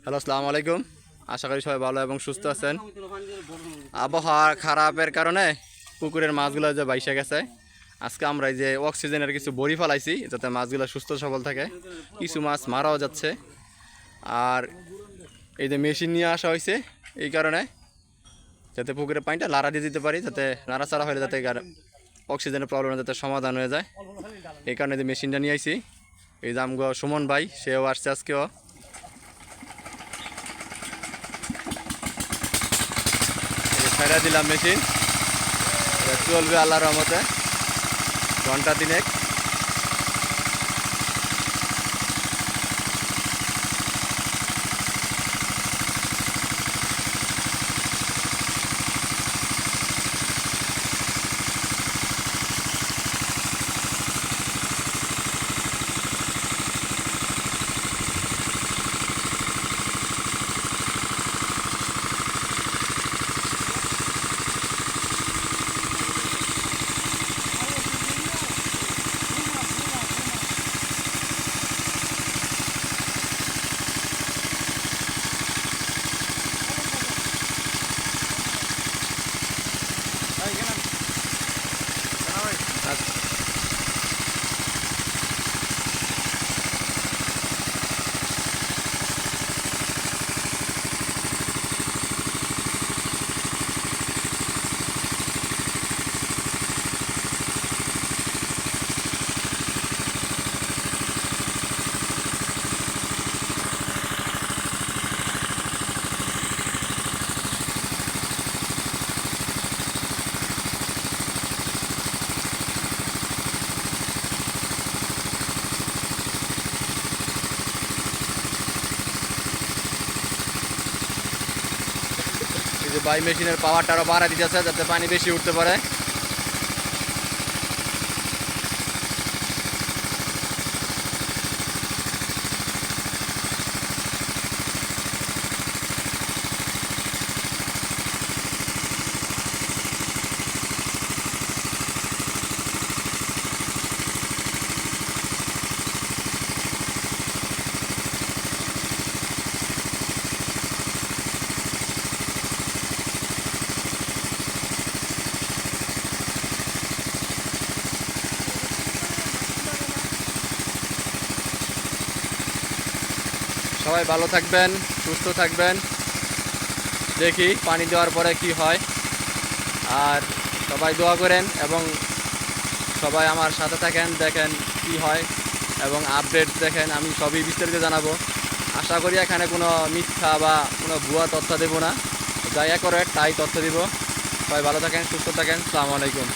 Hello, আসসালামু আলাইকুম। আশা করি সবাই ভালো এবং সুস্থ আছেন। আবহাওয়া খারাপের কারণে পুকুরের মাছগুলো যে বাইসে গেছে। আজকে আমরা এই যে অক্সিজেনের কিছু বড়ি ফেলাইছি যাতে মাছগুলো সুস্থ সবল থাকে। কিছু মাছ মারাও যাচ্ছে। আর এই যে মেশিন নিয়ে আসা হয়েছে এই কারণে যাতে পুকুরের পানিটা লাড়া দিয়ে দিতে পারি, যাতে নাড়াচাড়া হলে যাতে অক্সিজেনের প্রবলেম যাতে সমাধান হয়ে যায়। এই কারণে যে মেশিনটা নিয়ে আইছি। এই যে আমগো সুমন ভাই সেও আসছে আজকেও। ছেড়ে দিলাম মেশিন, চলবে আল্লাহর রহমতে ঘন্টা তিনেক। এই যে বাই মেশিনের পাওয়ারটা আরো বাড়া দিতেছে যাতে পানি বেশি উঠতে পারে। সবাই ভালো থাকবেন, সুস্থ থাকবেন। দেখি পানি দেওয়ার পরে কি হয়। আর সবাই দোয়া করেন এবং সবাই আমার সাথে থাকেন, দেখেন কি হয় এবং আপডেট দেখেন। আমি সবই বিস্তারিত জানাবো। আশা করি এখানে কোনো মিথ্যা বা কোনো ভুয়া তথ্য দেবো না, যা অ্যাকুরেট তাই তথ্য দিব। সবাই ভালো থাকেন, সুস্থ থাকেন। আসসালামু আলাইকুম।